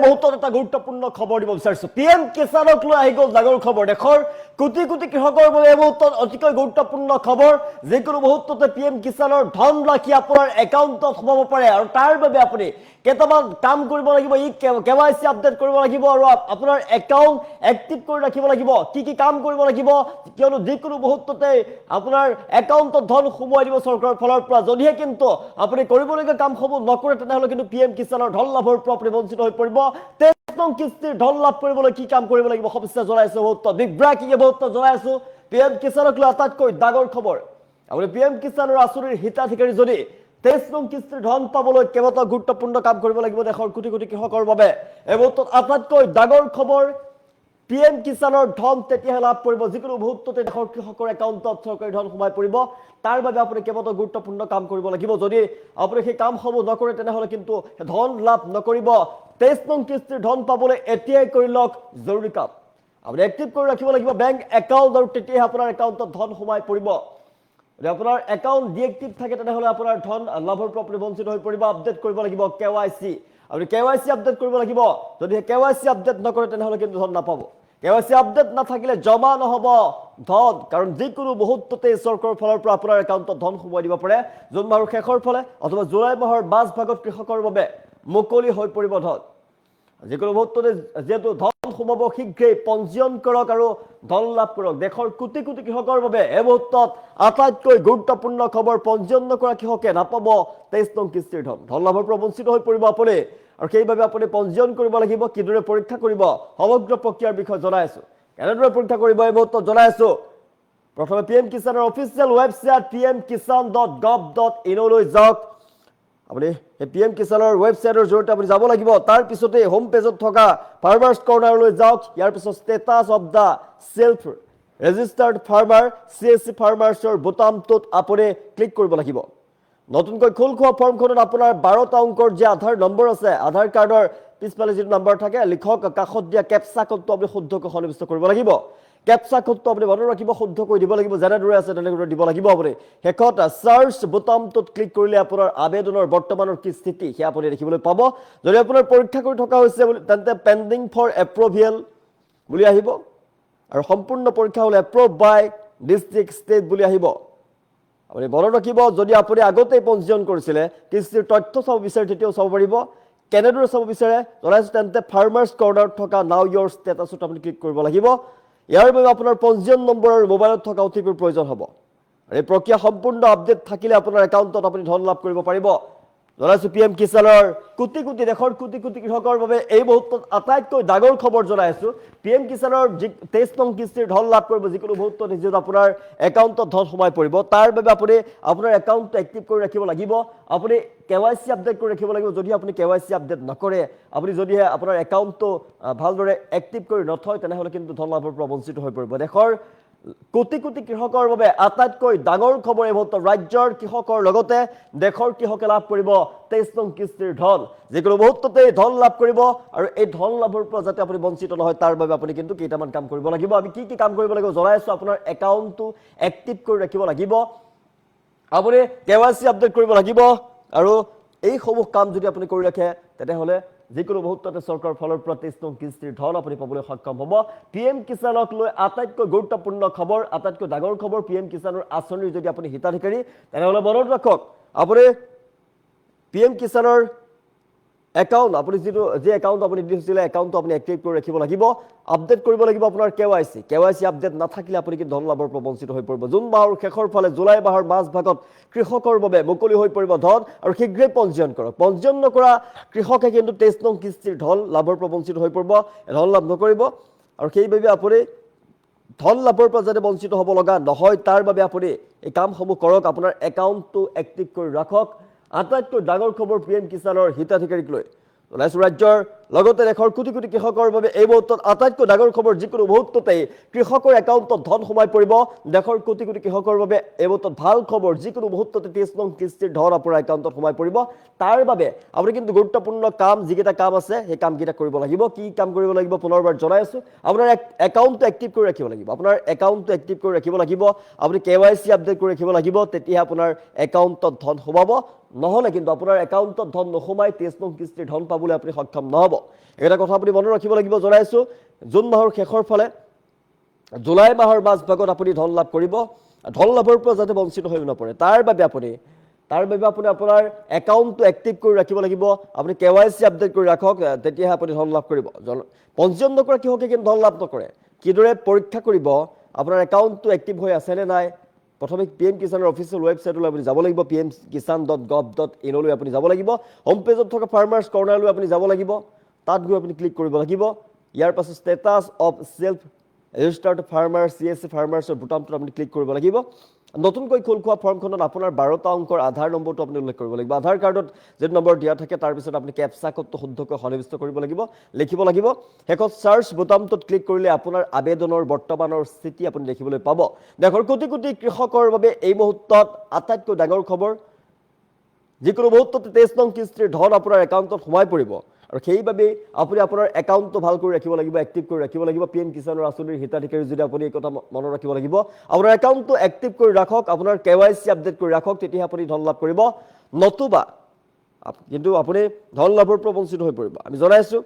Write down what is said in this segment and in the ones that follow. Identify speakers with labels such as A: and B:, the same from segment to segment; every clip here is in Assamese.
A: মুহূৰ্তত এটা গুৰুত্বপূৰ্ণ খবৰ দিব বিচাৰিছো পিএম কিষাণক লৈ আহি গ'ল ডাঙৰ খবৰ দেশৰ কোটি কোটি কৃষকৰ বাবে এই মুহূৰ্তত অতিকৈ গুৰুত্বপূৰ্ণ খবৰ যিকোনো মুহূৰ্ততে পিএম কিষাণৰ ধন ৰাখি আপোনাৰ একাউণ্টত সোমাব পাৰে আৰু তাৰ বাবে আপুনি কেইটামান কাম কৰিব লাগিব কেৱাইচি আপডেট কৰিব লাগিব আৰু আপোনাৰ একাউণ্ট এক্টিভ কৰি ৰাখিব লাগিব কি কাম কৰিব লাগিব কিয়নো যিকোনো মুহূৰ্ততে আপোনাৰ একাউণ্টত ধন সোমাই দিব চৰকাৰৰ ফালৰ পৰা যদিহে কিন্তু আপুনি কৰিবলগীয়া কামসমূহ নকৰে তেনেহ'লে কিন্তু পিএম কিষাণৰ ধন লাভৰ পৰা আপুনি বঞ্চিত হৈ পৰিব 23 নং কিস্তিৰ ধন লাভ কৰিবলৈ কি কাম কৰিব লাগিব সবিশেষ জনাইছো মুহূৰ্তত বিগ ব্ৰেকিং মুহূৰ্তত জনাইছো পিএম কিষাণক লৈ আটাইতকৈ ডাঙৰ খবৰ আপুনি পিএম কিষাণৰ আঁচনিৰ হিতাধিকাৰী যদি 23 নং কিস্তিৰ ধন পাবলৈ কেৱল গুৰুত্বপূৰ্ণ কাম কৰিব লাগিব দেশৰ কোটি কোটি কৃষকৰ বাবে এই মুহূৰ্তত আটাইতকৈ ডাঙৰ খবৰ পিএম কিষাণৰ ধন তেতিয়াহে লাভ কৰিব যিকোনো মুহূৰ্ততে দেশৰ কৃষকৰ একাউণ্টত চৰকাৰী ধন সোমাই পৰিব তাৰ বাবে আপুনি কেৱল গুৰুত্বপূৰ্ণ কাম কৰিব লাগিব যদি আপুনি সেই কামসমূহ নকৰে তেনেহ'লে কিন্তু ধন লাভ নকৰিব 23 নং কিস্তিৰ ধন পাবলৈ এতিয়াই কৰি লওক জৰুৰী কাম আপুনি এক্টিভ কৰি ৰাখিব লাগিব বেংক একাউণ্ট আৰু তেতিয়াহে আপোনাৰ একাউণ্টত ধন সোমাই পৰিব যদি আপোনাৰ একাউণ্ট ডিএক্টিভ থাকে তেনেহ'লে আপোনাৰ ধন লাভৰ পৰা আপুনি বঞ্চিত হৈ পৰিব আপডেট কৰিব লাগিব কেৱাইচি আপুনি কেৱাইচি আপডেট কৰিব লাগিব যদি কেৱাইচি আপডেট নকৰে তেনেহ'লে কিন্তু ধন নাপাব কেৱাইচি আপডেট নাথাকিলে জমা নহ'ব ধন কাৰণ যিকোনো মুহূৰ্ততে চৰকাৰৰ ফালৰ পৰা আপোনাৰ একাউণ্টত ধন সোমাই দিব পাৰে জুন মাহৰ শেষৰ ফালে অথবা জুলাই মাহৰ মাজভাগত কৃষকৰ বাবে মুকলি হৈ পৰিব ধন যিকোনো মুহূৰ্ততে যেহেতু ধন সোমাব শীঘ্ৰেই পঞ্জীয়ন কৰক আৰু ধন লাভ কৰক দেশৰ কোটি কোটি কৃষকৰ বাবে এই মুহূৰ্তত আটাইতকৈ গুৰুত্বপূৰ্ণ খবৰ পঞ্জীয়ন নকৰা কৃষকে নাপাব 23 নং কিস্তিৰ ধন লাভৰ পৰা বঞ্চিত হৈ পৰিব আপুনি আৰু সেইবাবে আপুনি পঞ্জীয়ন কৰিব লাগিব কিদৰে পৰীক্ষা কৰিব সমগ্ৰ প্ৰক্ৰিয়াৰ বিষয়ে জনাইছো কেনেদৰে পৰীক্ষা কৰিব এই মুহূৰ্তত জনাইছো প্ৰথমে পিএম কিষাণৰ অফিচিয়েল ৱেবছাইট pmkisan.gov.in লৈ যাওক আপুনি এই পিএম কিষাণৰ ৱেবছাইটৰ জৰিয়তে আপুনি যাব লাগিব তাৰ পিছতে হোম পেজত থকা ফাৰ্মাৰ্ছ কৰ্নাৰলৈ যাওক ইয়াৰ পিছত status of the self registered farmer CSC ফাৰ্মাৰ্ছৰ বুটামটোত আপুনি ক্লিক কৰিব লাগিব নতুনকৈ খোল খোৱা ফৰ্মখনত আপোনাৰ 12টা অংকৰ যে আধাৰ নম্বৰ আছে আধাৰ কাৰ্ডৰ পিছফালে যিটো নম্বৰ থাকে লিখক কাষত দিয়া কেপচা কোডটো আপুনি শুদ্ধকৈ সন্নিৱিষ্ট কৰিব লাগিব কেপচা কোডটো আপুনি মনত ৰাখিব শুদ্ধকৈ দিব লাগিব যেনেদৰে আছে তেনেদৰে দিব লাগিব আপুনি শেষত সাৰ্চ বুটামটোত ক্লিক কৰিলে আপোনাৰ আবেদনৰ বৰ্তমানৰ কি স্থিতি সেয়া আপুনি দেখিবলৈ পাব যদি আপোনাৰ পৰীক্ষা কৰি থকা হৈছে তেন্তে পেন্ডিং ফৰ এপ্ৰুভেল বুলি আহিব আৰু সম্পূৰ্ণ পৰীক্ষা হ'লে এপ্ৰুভ বাই ডিষ্ট্ৰিক্ট ষ্টেট বুলি আহিব আপুনি মনত ৰাখিব যদি আপুনি আগতে পঞ্জীয়ন কৰিছিলে কিস্তিৰ তথ্য চাব বিচাৰে তেতিয়াও চাব পাৰিব কেনেদৰে চাব বিচাৰে জনাইছো তেন্তে ফাৰ্মাৰ্ছ কৰ্নাৰত থকা নাও ইয়ৰ ষ্টেটাছত আপুনি ক্লিক কৰিব লাগিব ইয়াৰ বাবে আপোনাৰ পঞ্জীয়ন নম্বৰ আৰু মোবাইলত থকা OTPৰ প্ৰয়োজন হ'ব এই প্ৰক্ৰিয়া সম্পূৰ্ণ আপডেট থাকিলে আপোনাৰ একাউণ্টত আপুনি ধন লাভ কৰিব পাৰিব জনাইছো পিএম কিষাণৰ কোটি কোটি দেশৰ কোটি কোটি কৃষকৰ বাবে এই মুহূৰ্তত আটাইতকৈ ডাঙৰ খবৰ জনাইছো পিএম কিষাণৰ 23 নং কিস্তিৰ ধন লাভ কৰিব যিকোনো মুহূৰ্তত যিহেতু আপোনাৰ একাউণ্টত ধন সোমাই পৰিব তাৰ বাবে আপুনি আপোনাৰ একাউণ্টটো এক্টিভ কৰি ৰাখিব লাগিব আপুনি কেৱাইচি আপডেট কৰি ৰাখিব লাগিব যদি আপুনি কেৱাইচি আপডেট নকৰে আপুনি যদিহে আপোনাৰ একাউণ্টটো ভালদৰে এক্টিভ কৰি নথয় তেনেহ'লে কিন্তু ধন লাভৰ পৰা বঞ্চিত হৈ পৰিব দেশৰ কোটি কোটি কৃষকৰ বাবে আটাইতকৈ ডাঙৰ খবৰ এই মুহূৰ্তত ৰাজ্যৰ কৃষকৰ লগতে দেশৰ কৃষকে লাভ কৰিব 23 নং কিস্তিৰ ধন যিকোনো মুহূৰ্ততে ধন লাভ কৰিব আৰু এই ধন লাভৰ পৰা যাতে আপুনি বঞ্চিত নহয় তাৰ বাবে আপুনি কিন্তু কেইটামান কাম কৰিব লাগিব আমি কি কাম কৰিব লাগিব জনাইছো আপোনাৰ একাউণ্টটো এক্টিভ কৰি ৰাখিব লাগিব আপুনি কেৱাইচি আপডেট কৰিব লাগিব আৰু এই সমূহ কাম যদি আপুনি কৰি ৰাখে তেতিয়াহ'লে যিকোনো মুহূৰ্ততে চৰকাৰৰ ফালৰ পৰা 23 নং কিস্তিৰ ধন আপুনি পাবলৈ সক্ষম হ'ব পিএম কিষাণক লৈ আটাইতকৈ গুৰুত্বপূৰ্ণ খবৰ আটাইতকৈ ডাঙৰ খবৰ পিএম কিষাণৰ আঁচনিৰ যদি আপুনি হিতাধিকাৰী তেনেহ'লে মনত ৰাখক আপুনি পিএম কিষাণৰ একাউণ্ট আপুনি যে একাউণ্ট আপুনি দিছিলে একাউণ্টটো আপুনি এক্টিভ কৰি ৰাখিব লাগিব আপডেট কৰিব লাগিব আপোনাৰ কেৱাইচি আপডেট নাথাকিলে আপুনি কি ধন লাভৰ পৰা বঞ্চিত হৈ পৰিব জুন মাহৰ শেষৰ ফালে জুলাই মাহৰ মাজভাগত কৃষকৰ বাবে মুকলি হৈ পৰিব ধন আৰু শীঘ্ৰেই পঞ্জীয়ন কৰক পঞ্জীয়ন নকৰা কৃষকে কিন্তু 23 নং কিস্তিৰ ধন লাভৰ পৰা বঞ্চিত হৈ পৰিব ধন লাভ নকৰিব আৰু সেইবাবে আপুনি ধন লাভৰ পৰা যাতে বঞ্চিত হ'ব লগা নহয় তাৰ বাবে আপুনি এই কামসমূহ কৰক আপোনাৰ একাউণ্টটো এক্টিভ কৰি ৰাখক আটাইতকৈ ডাঙৰ খবৰ পিএম কিষাণৰ হিতাধিকাৰীক লৈ জনাইছো ৰাজ্যৰ লগতে দেশৰ কোটি কোটি কৃষকৰ বাবে এই মুহূৰ্তত আটাইতকৈ ডাঙৰ খবৰ যিকোনো মুহূৰ্ততে কৃষকৰ একাউণ্টত ধন সোমাই পৰিব দেশৰ কোটি কোটি কৃষকৰ বাবে এই মুহূৰ্তত ভাল খবৰ যিকোনো মুহূৰ্ততে 23 নং কিস্তিৰ ধন আপোনাৰ একাউণ্টত সোমাই পৰিব তাৰ বাবে আপুনি কিন্তু গুৰুত্বপূৰ্ণ কাম যিকেইটা কাম আছে সেই কামকেইটা কৰিব লাগিব কি কাম কৰিব লাগিব পুনৰবাৰ জনাইছো আপোনাৰ একাউণ্টটো এক্টিভ কৰি ৰাখিব লাগিব আপোনাৰ একাউণ্টটো এক্টিভ কৰি ৰাখিব লাগিব আপুনি কেৱাইচি আপডেট কৰি ৰাখিব লাগিব তেতিয়া আপোনাৰ একাউণ্টত ধন সোমাব নহ'লে কিন্তু আপোনাৰ একাউণ্টত ধন নোসোমাই 23 নং কিস্তিৰ ধন পাবলৈ আপুনি সক্ষম নহ'ব এটা কথা আপুনি মনত ৰাখিব লাগিব জনাইছো জুন মাহৰ শেষৰ ফালে জুলাই মাহৰ মাজভাগত আপুনি ধন লাভ কৰিব ধন লাভৰ পৰা যাতে বঞ্চিত হৈ নপৰে তাৰ বাবে আপুনি আপোনাৰ একাউণ্টটো এক্টিভ কৰি ৰাখিব লাগিব আপুনি কেৱাইচি আপডেট কৰি ৰাখক তেতিয়াহে আপুনি ধন লাভ কৰিব পঞ্জীয়ন নকৰা কিহকে কিন্তু ধন লাভ নকৰে কিদৰে পৰীক্ষা কৰিব আপোনাৰ একাউণ্টটো এক্টিভ হৈ আছে নে নাই প্ৰথমে পিএম কিষাণৰ অফিচিয়েল ৱেবছাইটলৈ আপুনি যাব লাগিব pmkisan.gov.in লৈ আপুনি যাব লাগিব হোম পেজত থকা ফাৰ্মাৰ্ছ কৰ্ণাৰলৈ আপুনি যাব লাগিব তাত গৈ আপুনি ক্লিক কৰিব লাগিব ইয়াৰ পাছত status of self registered farmer CSC ফাৰ্মাৰ্ছৰ বুটামটো আপুনি ক্লিক কৰিব লাগিব নতুনকৈ খোল খোৱা ফৰ্মখনত আপোনাৰ 12টা অংকৰ আধাৰ নম্বৰটো আপুনি উল্লেখ কৰিব লাগিব আধাৰ কাৰ্ডত যে নম্বৰ দিয়া থাকে তাৰ পিছত আপুনি ক্যাপচা কোডটো শুদ্ধকৈ সন্নিৱিষ্ট কৰিব লাগিব লিখিব লাগিব হেকত সাৰ্চ বুটামটোত ক্লিক কৰিলে আপোনাৰ আবেদনৰ বৰ্তমানৰ স্থিতি আপুনি দেখিবলৈ পাব দেখৰ কোটি কোটি কৃষকৰ বাবে এই মুহূৰ্তত আটাইতকৈ ডাঙৰ খবৰ যিকোনো মুহূৰ্ততে 23 নং কিস্তিৰ ধন আপোনাৰ একাউণ্টত সোমাই পৰিব আৰু সেইভাবে আপুনি আপোনাৰ একাউণ্টটো ভাল কৰি ৰাখিব লাগিব এক্টিভ কৰি ৰাখিব লাগিব পিএম কিষাণৰ আঁচনিৰ হিতাধিকাৰী যদি আপুনি এই কথা মনত ৰাখিব লাগিব আপোনাৰ একাউণ্টটো এক্টিভ কৰি ৰাখক আপোনাৰ কেৱাইচি আপডেট কৰি ৰাখক তেতিয়া আপুনি ধন লাভ কৰিব নতুবা কিন্তু আপুনি ধন লাভৰ পৰা বঞ্চিত হৈ পৰিব আমি জনাইছো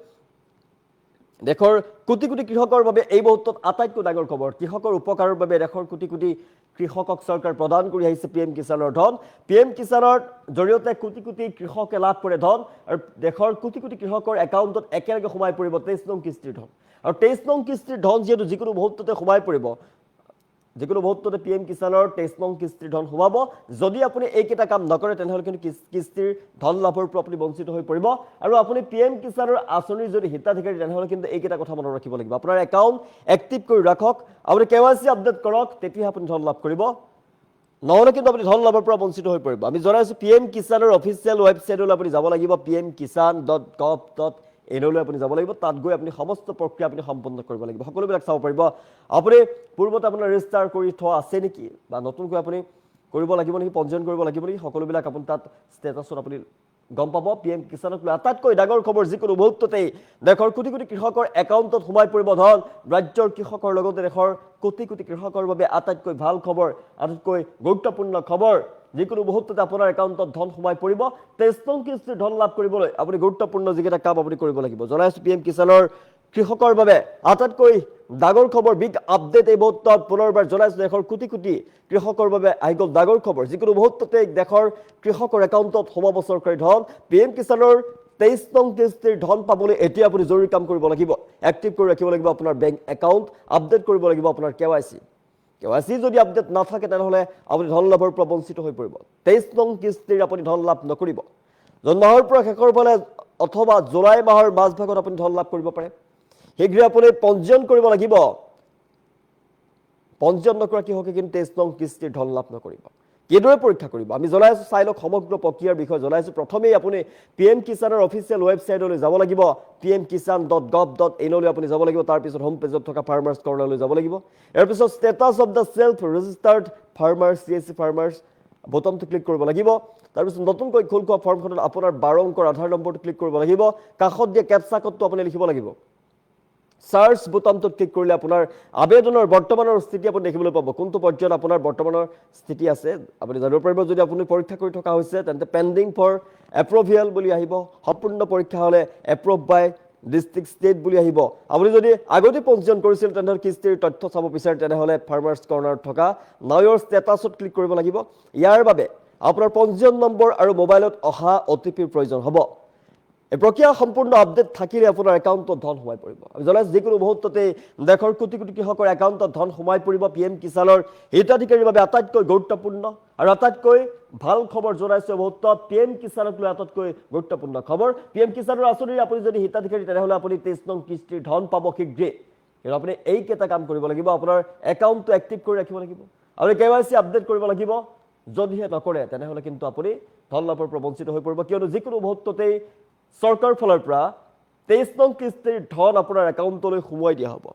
A: দেশৰ কোটি কোটি কৃষকৰ বাবে এই মুহূৰ্তত আটাইতকৈ ডাঙৰ খবৰ কৃষকৰ উপকাৰৰ বাবে দেশৰ কোটি কোটি কৃষকক চৰকাৰ প্ৰদান কৰি আহিছে পিএম কিষাণৰ ধন পিএম কিষাণৰ জৰিয়তে কোটি কোটি কৃষকে লাভ কৰে ধন আৰু দেশৰ কোটি কোটি কৃষকৰ একাউণ্টত একেলগে সোমাই পৰিব 23 নং কিস্তিৰ ধন আৰু 23 নং কিস্তিৰ ধন যেটো যিকোনো মুহূৰ্ততে সোমাই পৰিব যিকোনো মুহূৰ্ততে পিএম কিষাণৰ 23 নং কিস্তিৰ ধন সোমাব যদি আপুনি এইকেইটা কাম নকৰে তেনেহলে কিন্তু কিস্তিৰ ধন লাভৰ পৰা আপুনি বঞ্চিত হৈ পৰিব আৰু আপুনি পিএম কিষাণৰ আঁচনিৰ যদি হিতাধিকাৰী তেনেহলে কিন্তু এইকেইটা কথা মনত ৰাখিব লাগিব আপোনাৰ একাউণ্ট এক্টিভ কৰি ৰাখক আপুনি কেৱাইচি আপডেট কৰক তেতিয়া আপুনি ধন লাভ কৰিব নহলে কিন্তু আপুনি ধন লাভৰ পৰা বঞ্চিত হৈ পৰিব আমি জনাইছো পিএম কিষাণৰ অফিচিয়েল ৱেবছাইটলৈ আপুনি যাব লাগিব pmkisan.gov.in লৈ আপুনি যাব লাগিব তাত গৈ আপুনি সমস্ত প্ৰক্ৰিয়া আপুনি সম্পন্ন কৰিব লাগিব সকলোবিলাক চাব পাৰিব আপুনি পূৰ্বতে আপোনাৰ ৰেজিষ্টাৰ কৰি থোৱা আছে নেকি বা নতুনকৈ আপুনি কৰিব লাগিব নেকি পঞ্জীয়ন কৰিব লাগিব নেকি সকলোবিলাক আপুনি তাত ষ্টেটাছত আপুনি গম পাব পিএম কিষাণক লৈ আটাইতকৈ ডাঙৰ খবৰ যিকোনো মুহূৰ্ততেই দেশৰ কোটি কোটি কৃষকৰ একাউণ্টত সোমাই পৰিব ধন ৰাজ্যৰ কৃষকৰ লগতে দেশৰ কোটি কোটি কৃষকৰ বাবে আটাইতকৈ ভাল খবৰ আটাইতকৈ গুৰুত্বপূৰ্ণ খবৰ যিকোনো মুহূৰ্ততে আপোনাৰ একাউণ্টত ধন সোমাই পৰিব 23 নং কিস্তিৰ ধন লাভ কৰিবলৈ আপুনি গুৰুত্বপূৰ্ণ যিকেইটা কাম আপুনি কৰিব লাগিব জনাইছো পিএম কিষাণৰ কৃষকৰ বাবে আটাইতকৈ ডাঙৰ খবৰ বিগ আপডেট এই মুহূৰ্তত পুনৰবাৰ জনাইছো দেশৰ কোটি কোটি কৃষকৰ বাবে আহি গ'ল ডাঙৰ খবৰ যিকোনো মুহূৰ্ততে দেশৰ কৃষকৰ একাউণ্টত সোমাব চৰকাৰী ধন পিএম কিষাণৰ 23 নং কিস্তিৰ ধন পাবলৈ এতিয়া আপুনি জৰুৰী কাম কৰিব লাগিব এক্টিভ কৰি ৰাখিব লাগিব আপোনাৰ বেংক একাউণ্ট আপডেট কৰিব লাগিব আপোনাৰ কেৱাইচি যদি আপডেট নাথাকে তেনেহলে আপুনি ধন লাভৰ পৰা বঞ্চিত হৈ পৰিব 23 নং কিস্তিৰ আপুনি ধন লাভ নকৰিব জুন মাহৰ পৰা শেষৰ ফালে অথবা জুলাই মাহৰ মাজভাগত আপুনি ধন লাভ কৰিব পাৰে শীঘ্ৰে আপুনি পঞ্জীয়ন কৰিব লাগিব পঞ্জীয়ন নকৰা কিহকে কিন্তু 23 নং কিস্তিৰ ধন লাভ নকৰিব কিদৰে পৰীক্ষা কৰিব আমি জনাইছো চাইলক সমগ্ৰ প্ৰক্ৰিয়াৰ বিষয়ে জনাইছো প্ৰথমেই আপুনি পিএম কিষাণৰ অফিচিয়েল ৱেবছাইটলৈ যাব লাগিব pmkisan.gov.in লৈ আপুনি যাব লাগিব তাৰ পিছত হোম পেজত থকা ফাৰ্মাৰ্ছ কৰ্ণাৰলৈ যাব লাগিব ইয়াৰ পিছত status of the self registered farmer CSC farmers বুটামটো ক্লিক কৰিব লাগিব তাৰ পিছত নতুনকৈ খোল খোৱা ফৰ্মখনত আপোনাৰ 12 অংকৰ আধাৰ নম্বৰটো ক্লিক কৰিব লাগিব কাষত দিয়া ক্যাপচা কোডটো আপুনি লিখিব লাগিব সাৰ্চ বুটামটোত ক্লিক কৰিলে আপোনাৰ আবেদনৰ বৰ্তমানৰ স্থিতি আপুনি দেখিবলৈ পাব কোনটো পৰ্যায়ত আপোনাৰ বৰ্তমানৰ স্থিতি আছে আপুনি জানিব পাৰিব যদি আপুনি পৰীক্ষা কৰি থকা হৈছে তেন্তে পেন্ডিং ফৰ এপ্ৰুভেল বুলি আহিব সম্পূৰ্ণ পৰীক্ষা হলে এপ্ৰুভ বাই ডিস্ট্ৰিক্ট ষ্টেট বুলি আহিব আপুনি যদি আগতে পঞ্জীয়ন কৰিছিল তেন্তে কিস্তিৰ তথ্য চাব বিচাৰে তেনেহলে ফাৰ্মাৰ্ছ কৰ্ণাৰত থকা নাও ইয়ৰ ষ্টেটাছত ক্লিক কৰিব লাগিব ইয়াৰ বাবে আপোনাৰ পঞ্জীয়ন নম্বৰ আৰু মোবাইলত অহা OTPৰ প্ৰয়োজন হ'ব এই প্ৰক্ৰিয়া সম্পূৰ্ণ আপডেট থাকিলে আপোনাৰ একাউণ্টত ধন সোমাই পৰিব আমি জনাইছো যিকোনো মুহূৰ্ততে দেশৰ কোটি কোটি কৃষকৰ একাউণ্টত ধন সোমাই পৰিব পিএম কিষাণৰ হিতাধিকাৰীৰ বাবে আটাইতকৈ গুৰুত্বপূৰ্ণ আৰু আটাইতকৈ ভাল খবৰ জনাইছো মুহূৰ্তত পিএম কিষাণক লৈ আটাইতকৈ গুৰুত্বপূৰ্ণ খবৰ পিএম কিষাণৰ আঁচনিৰ আপুনি যদি হিতাধিকাৰী তেনেহলে আপুনি 23 নং কিস্তিৰ ধন পাব শীঘ্ৰে কিন্তু আপুনি এইকেইটা কাম কৰিব লাগিব আপোনাৰ একাউণ্টটো এক্টিভ কৰি ৰাখিব লাগিব আৰু কেৱাইচি আপডেট কৰিব লাগিব যদিহে নকৰে তেনেহলে কিন্তু আপুনি ধন লাভৰ পৰা বঞ্চিত হৈ পৰিব কিয়নো যিকোনো মুহূৰ্ততে চৰকাৰ ফলৰ পৰা 23 নং কিস্তিৰ ধন আপোনাৰ একাউণ্টলৈ সোমাই দিয়া হ'ব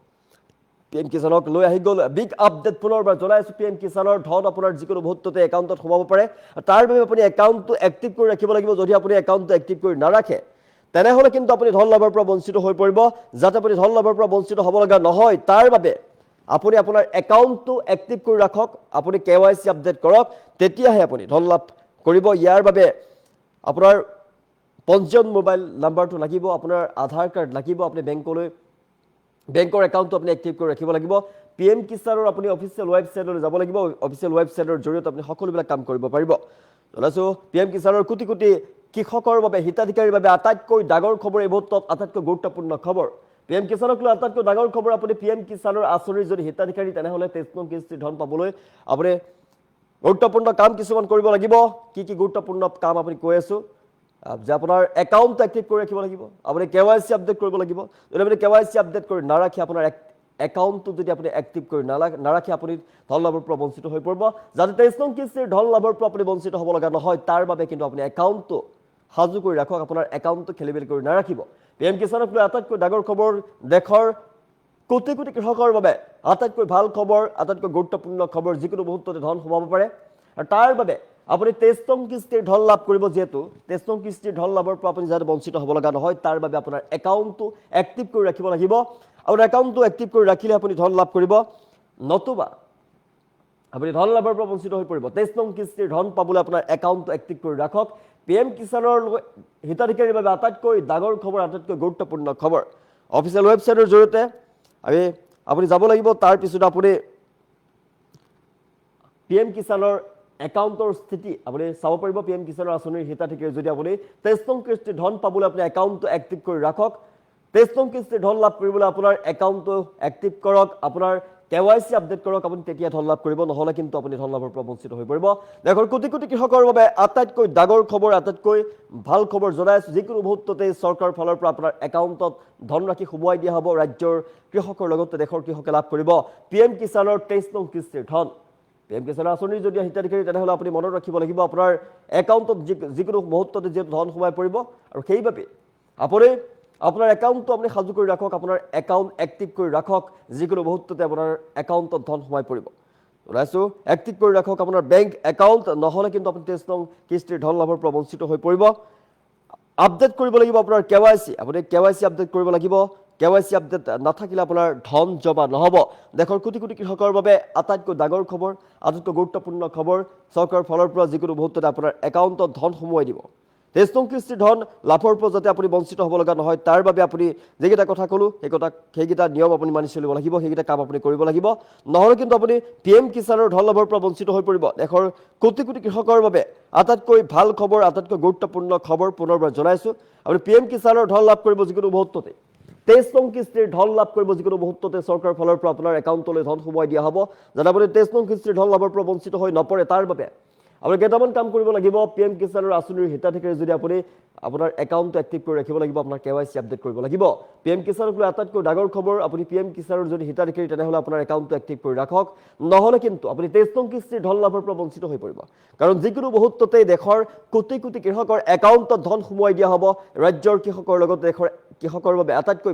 A: পিএম কিষাণক লৈ আহি গ'ল বিগ আপডেট পুনৰবাৰ জনাইছো পিএম কিষাণৰ ধন আপোনাৰ যিকোনো মুহূৰ্ততে একাউণ্টত সোমাব পাৰে তাৰ বাবে আপুনি একাউণ্টটো এক্টিভ কৰি ৰাখিব লাগিব যদি আপুনি একাউণ্টটো এক্টিভ কৰি নাৰাখে তেনেহলে কিন্তু আপুনি ধন লাভৰ পৰা বঞ্চিত হৈ পৰিব যাতে আপুনি ধন লাভৰ পৰা বঞ্চিত হ'ব লগা নহয় তাৰ বাবে আপুনি আপোনাৰ একাউণ্টটো এক্টিভ কৰি ৰাখক আপুনি কেৱাইচি আপডেট কৰক তেতিয়াহে আপুনি ধন লাভ কৰিব ইয়াৰ বাবে আপোনাৰ পঞ্জীয়ন মোবাইল নাম্বাৰটো লাগিব, আপোনাৰ আধাৰ কাৰ্ড লাগিব, আপুনি বেংকৰ একাউণ্টটো আপুনি এক্টিভ কৰি ৰাখিব লাগিব। PM কিষাণৰ আপুনি অফিচিয়েল ৱেবছাইটলৈ যাব লাগিব, অফিচিয়েল ৱেবছাইটৰ জৰিয়তে আপুনি সকলোবিলাক কাম কৰিব পাৰিব। জনাইছোঁ PM কিষাণৰ কোটি কোটি কৃষকৰ বাবে হিতাধিকাৰীৰ বাবে আটাইতকৈ ডাঙৰ খবৰ, এই মুহূৰ্তত আটাইতকৈ গুৰুত্বপূৰ্ণ খবৰ। PM কিষাণক লৈ আটাইতকৈ ডাঙৰ খবৰ, আপুনি PM কিষাণৰ আঁচনিৰ যদি হিতাধিকাৰী তেনেহ'লে 23 নং কিস্তিৰ ধন পাবলৈ আপুনি গুৰুত্বপূৰ্ণ কাম কিছুমান কৰিব লাগিব। কি কি গুৰুত্বপূৰ্ণ কাম আপুনি কৈ আছোঁ যে আপোনাৰ একাউণ্ট এক্টিভ কৰি ৰাখিব লাগিব, আপুনি KYC আপডেট কৰিব লাগিব। যদি আপুনি KYC আপডেট কৰি নাৰাখি আপোনাৰ একাউণ্টটো যদি আপুনি এক্টিভ কৰি নাৰাখি আপুনি ধন লাভৰ পৰা বঞ্চিত হৈ পৰিব। যাতে 23 নং কিস্তিৰ ধন লাভৰ পৰা আপুনি বঞ্চিত হ'ব লগা নহয়, তাৰ বাবে কিন্তু আপুনি একাউণ্টটো সাজু কৰি ৰাখক, আপোনাৰ একাউণ্টটো খেলিমেলি কৰি নাৰাখিব। PM কিষাণক লৈ আটাইতকৈ ডাঙৰ খবৰ, দেশৰ কোটি কোটি কৃষকৰ বাবে আটাইতকৈ ভাল খবৰ, আটাইতকৈ গুৰুত্বপূৰ্ণ খবৰ, যিকোনো মুহূৰ্ততে ধন সোমাব পাৰে। আৰু তাৰ বাবে আপুনি 23 নং কিস্তিৰ ধন লাভ কৰিব, যিহেতু 23 নং কিস্তিৰ ধন লাভৰ পৰা আপুনি যাতে বঞ্চিত হ'ব লগা নহয়, তাৰ বাবে আপোনাৰ একাউণ্টটো এক্টিভ কৰি ৰাখিব লাগিব। আপোনাৰ একাউণ্টটো এক্টিভ কৰি ৰাখিলে আপুনি ধন লাভ কৰিব, নতুবা আপুনি ধন লাভৰ পৰা বঞ্চিত হৈ পৰিব। 23 নং কিস্তিৰ ধন পাবলৈ আপোনাৰ একাউণ্টটো এক্টিভ কৰি ৰাখক। PM কিষাণৰ হিতাধিকাৰীৰ বাবে আটাইতকৈ ডাঙৰ খবৰ, আটাইতকৈ গুৰুত্বপূৰ্ণ খবৰ। অফিচিয়েল ৱেবছাইটৰ জৰিয়তে আপুনি যাব লাগিব। তাৰপিছত আপুনি PM কিষাণৰ একাউণ্টৰ স্থিতি আপুনি চাব পাৰিব। PM কিষাণৰ আঁচনিৰ হিতাধিকাৰী যদি আপুনি 23 নং কিস্তিৰ ধন পাবলৈ আপুনি একাউণ্টটো এক্টিভ কৰি ৰাখক। 23 নং কিস্তিৰ ধন লাভ কৰিবলৈ আপোনাৰ একাউণ্টটো এক্টিভ কৰক, আপোনাৰ KYC আপডেট কৰক, আপুনি তেতিয়া ধন লাভ কৰিব, নহ'লে কিন্তু আপুনি ধন লাভৰ পৰা বঞ্চিত হৈ পৰিব। দেশৰ কোটি কোটি কৃষকৰ বাবে আটাইতকৈ ডাঙৰ খবৰ, আটাইতকৈ ভাল খবৰ জনাই আছোঁ। যিকোনো মুহূৰ্ততে চৰকাৰৰ ফালৰ পৰা আপোনাৰ একাউণ্টত ধনৰাশি সোমোৱাই দিয়া হ'ব। ৰাজ্যৰ কৃষকৰ লগতে দেশৰ কৃষকে লাভ কৰিব PM কিষাণৰ 23 নং কিস্তিৰ ধন। PM কিষাণ আঁচনিৰ যদি হিতাধিকাৰী তেনেহ'লে আপুনি মনত ৰাখিব লাগিব, আপোনাৰ একাউণ্টত যিকোনো মুহূৰ্ততে যিহেতু ধন সোমাই পৰিব, আৰু সেইবাবে আপুনি আপোনাৰ একাউণ্টটো আপুনি সাজু কৰি ৰাখক, আপোনাৰ একাউণ্ট এক্টিভ কৰি ৰাখক, যিকোনো মুহূৰ্ততে আপোনাৰ একাউণ্টত ধন সোমাই পৰিব। ওলাইছোঁ, এক্টিভ কৰি ৰাখক আপোনাৰ বেংক একাউণ্ট, নহ'লে কিন্তু আপুনি 23 নং কিস্তিৰ ধন লাভৰ পৰা বঞ্চিত হৈ পৰিব। আপডেট কৰিব লাগিব আপোনাৰ KYC, আপুনি KYC আপডেট কৰিব লাগিব। KYC আপডেট নাথাকিলে আপোনাৰ ধন জমা নহ'ব। দেশৰ কোটি কোটি কৃষকৰ বাবে আটাইতকৈ ডাঙৰ খবৰ, আটাইতকৈ গুৰুত্বপূৰ্ণ খবৰ, চৰকাৰৰ ফালৰ পৰা যিকোনো মুহূৰ্ততে আপোনাৰ একাউণ্টত ধন সোমোৱাই দিব। 23 নং কিস্তিৰ ধন লাভৰ পৰা যাতে আপুনি বঞ্চিত হ'ব লগা নহয়, তাৰ বাবে আপুনি যিকেইটা কথা ক'লোঁ সেইকেইটা নিয়ম আপুনি মানি চলিব লাগিব, সেইকেইটা কাম আপুনি কৰিব লাগিব, নহ'লে কিন্তু আপুনি PM কিষাণৰ ধন লাভৰ পৰা বঞ্চিত হৈ পৰিব। দেশৰ কোটি কোটি কৃষকৰ বাবে আটাইতকৈ ভাল খবৰ, আটাইতকৈ গুৰুত্বপূৰ্ণ খবৰ পুনৰবাৰ জনাইছোঁ। আপুনি PM কিষাণৰ ধন লাভ কৰিব যিকোনো মুহূৰ্ততে, 23 নং কিস্তিৰ ধন লাভ কৰিব যিকোনো মুহূৰ্ততে চৰকাৰৰ ফালৰ পৰা আপোনাৰ একাউণ্টলৈ ধন সোমোৱাই দিয়া হ'ব, যাতে আপুনি 23 নং কিস্তিৰ ধন লাভৰ পৰা বঞ্চিত হৈ নপৰে। তাৰ বাবে আপুনি কেইটামান কাম কৰিব লাগিব। PM কিষাণৰ আঁচনিৰ হিতাধিকাৰী যদি আপুনি আপোনাৰ একাউণ্টটো এক্টিভ কৰি ৰাখিব লাগিব, আপোনাৰ KYC আপডেট কৰিব লাগিব। PM কিষাণক লৈ আটাইতকৈ ডাঙৰ খবৰ, আপুনি PM কিষাণৰ যদি হিতাধিকাৰী তেনেহ'লে আপোনাৰ একাউণ্টটো এক্টিভ কৰি ৰাখক, নহ'লে কিন্তু আপুনি 23 নং কিস্তিৰ ধন লাভৰ পৰা বঞ্চিত হৈ পৰিব। কাৰণ যিকোনো মুহূৰ্ততেই দেশৰ কোটি কোটি কৃষকৰ একাউণ্টত ধন সোমোৱাই দিয়া হ'ব। ৰাজ্যৰ কৃষকৰ লগতে দেশৰ কৃষকৰ বাবে আটাইতকৈ